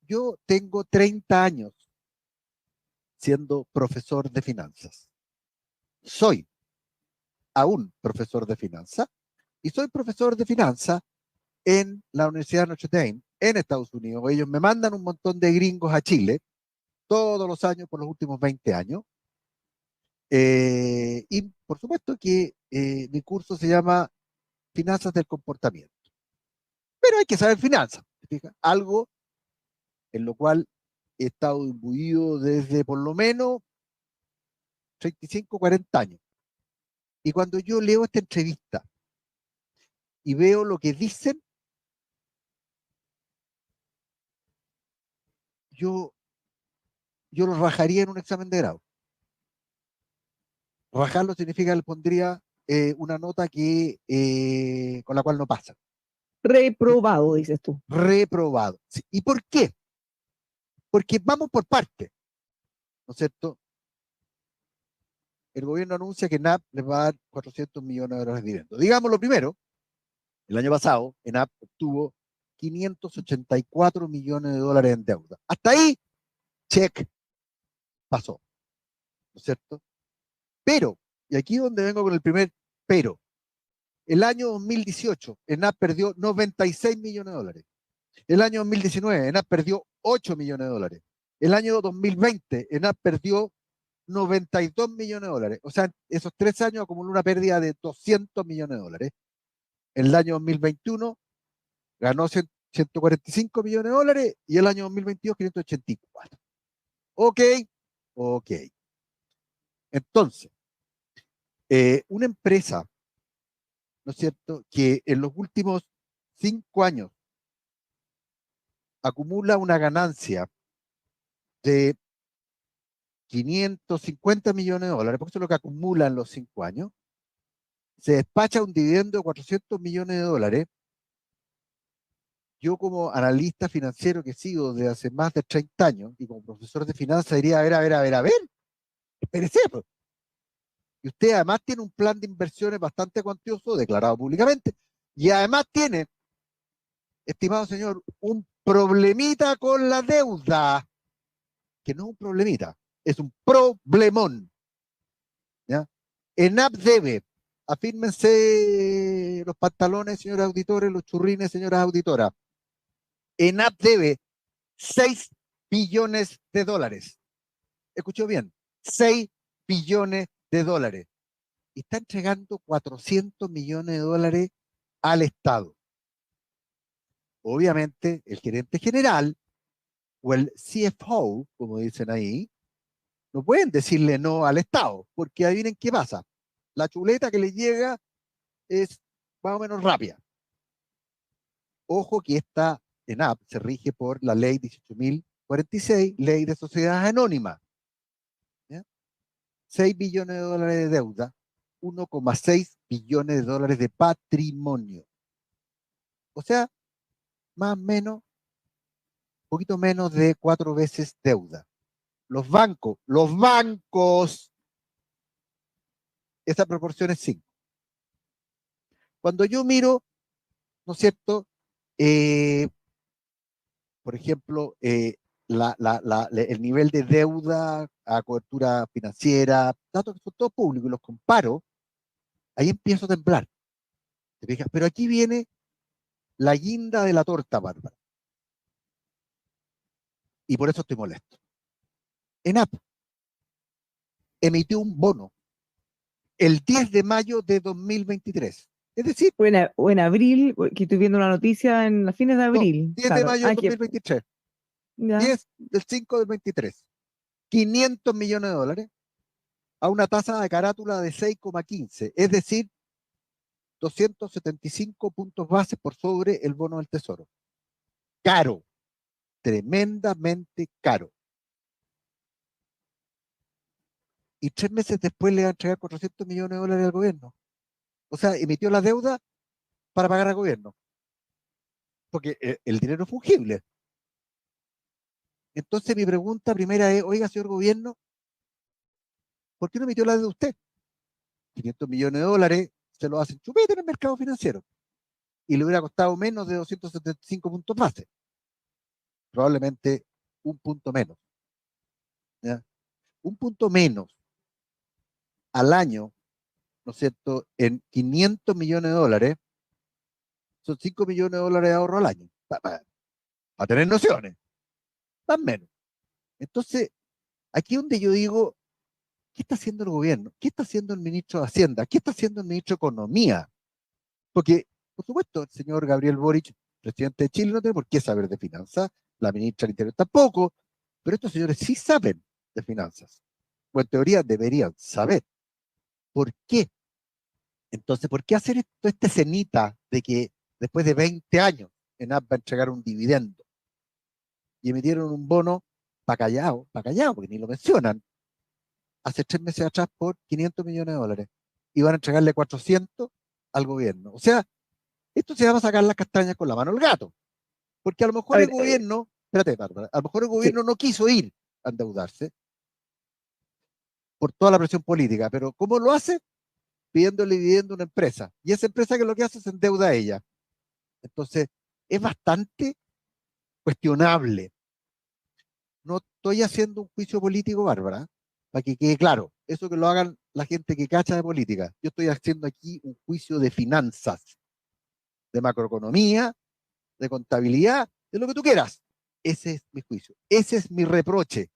yo tengo 30 años siendo profesor de finanzas. Soy aún profesor de finanzas y soy profesor de finanzas en la Universidad de Notre Dame, en Estados Unidos. Ellos me mandan un montón de gringos a Chile todos los años por los últimos 20 años. Y por supuesto que mi curso se llama Finanzas del Comportamiento. Pero hay que saber finanzas, ¿fija? Algo en lo cual he estado imbuido desde por lo menos 35, 40 años. Y cuando yo leo esta entrevista y veo lo que dicen, yo, yo lo rajaría en un examen de grado. Rajarlo significa que le pondría una nota con la cual no pasa. Reprobado, dices tú. Reprobado. Sí. ¿Y por qué? Porque vamos por partes, ¿no es cierto? El gobierno anuncia que ENAP les va a dar 400 millones de dólares de dividendos. Digamos lo primero, el año pasado ENAP obtuvo 584 millones de dólares en deuda. Hasta ahí, check, pasó, ¿no es cierto? Pero, y aquí es donde vengo con el primer pero, el año 2018 ENAP perdió 96 millones de dólares. El año 2019 ENAP perdió 8 millones de dólares. El año 2020 ENAP perdió 92 millones de dólares. O sea, esos 3 años acumuló una pérdida de 200 millones de dólares. En el año 2021 ganó 145 millones de dólares y el año 2022 584. Ok, ok. Entonces, una empresa, ¿no es cierto?, que en los últimos 5 años acumula una ganancia de 550 millones de dólares, porque eso es lo que acumula en los 5 años, se despacha un dividendo de 400 millones de dólares. Yo como analista financiero que sigo desde hace más de 30 años y como profesor de finanzas diría, a ver, espérese, pues. Y usted además tiene un plan de inversiones bastante cuantioso, declarado públicamente, y además tiene, estimado señor, un problemita con la deuda, que no es un problemita, es un problemón. ¿Ya? ENAP debe, afírmense los pantalones, señores auditores, los churrines, señoras auditoras. ENAP debe 6 billones de dólares. Escuchó bien, 6 billones de dólares. Y está entregando 400 millones de dólares al Estado. Obviamente, el gerente general o el CFO, como dicen ahí, no pueden decirle no al Estado, porque adivinen qué pasa. La chuleta que les llega es más o menos rápida. Ojo que esta ENAP se rige por la ley 18.046, ley de sociedades anónimas. ¿Ya? 6 billones de dólares de deuda, 1,6 billones de dólares de patrimonio. O sea, más o menos, un poquito menos de 4 veces deuda. Los bancos, esa proporción es 5. Cuando yo miro, ¿no es cierto? Eh, por ejemplo, el nivel de deuda a cobertura financiera, datos que son todos públicos, y los comparo, ahí empiezo a temblar. ¿Te fijas? Pero aquí viene la guinda de la torta, Bárbara. Y por eso estoy molesto. ENAP emitió un bono el 10 de mayo de 2023. Es decir, O en abril, que estoy viendo una noticia en las fines de no, abril. 10 de Claro. mayo de 2023. Ya. 10 del 5 del 23. 500 millones de dólares a una tasa de carátula de 6,15. Es decir, 275 puntos base por sobre el bono del Tesoro. Caro, tremendamente caro. Y 3 meses después le va a entregar 400 millones de dólares al gobierno. O sea, emitió la deuda para pagar al gobierno. Porque el dinero es fungible. Entonces mi pregunta primera es, oiga, señor gobierno, ¿por qué no emitió la deuda usted? 500 millones de dólares se lo hacen chupete en el mercado financiero. Y le hubiera costado menos de 275 puntos base. probablemente un punto menos. ¿Ya? Un punto menos al año, ¿no es cierto?, en 500 millones de dólares, son 5 millones de dólares de ahorro al año. Para tener nociones, más menos. Entonces, aquí es donde yo digo, ¿qué está haciendo el gobierno? ¿Qué está haciendo el ministro de Hacienda? ¿Qué está haciendo el ministro de Economía? Porque, por supuesto, el señor Gabriel Boric, presidente de Chile, no tiene por qué saber de finanzas, la ministra del Interior tampoco, pero estos señores sí saben de finanzas. O en teoría deberían saber. ¿Por qué? Entonces, ¿por qué hacer esto, esta escenita de que después de 20 años ENAP va a entregar un dividendo y emitieron un bono para callado, porque ni lo mencionan, hace 3 meses atrás por 500 millones de dólares y van a entregarle 400 al gobierno? O sea, esto se llama sacar las castañas con la mano al gato, porque a lo A mejor el ver, gobierno, espérate, Bárbara, a lo mejor el sí. gobierno no quiso ir a endeudarse por toda la presión política, pero ¿cómo lo hace? Pidiéndole dividendo a una empresa. Y esa empresa que lo que hace es endeuda a ella. Entonces, es bastante cuestionable. No estoy haciendo un juicio político, Bárbara, para que quede claro. Eso que lo hagan la gente que cacha de política. Yo estoy haciendo aquí un juicio de finanzas, de macroeconomía, de contabilidad, de lo que tú quieras. Ese es mi juicio. Ese es mi reproche.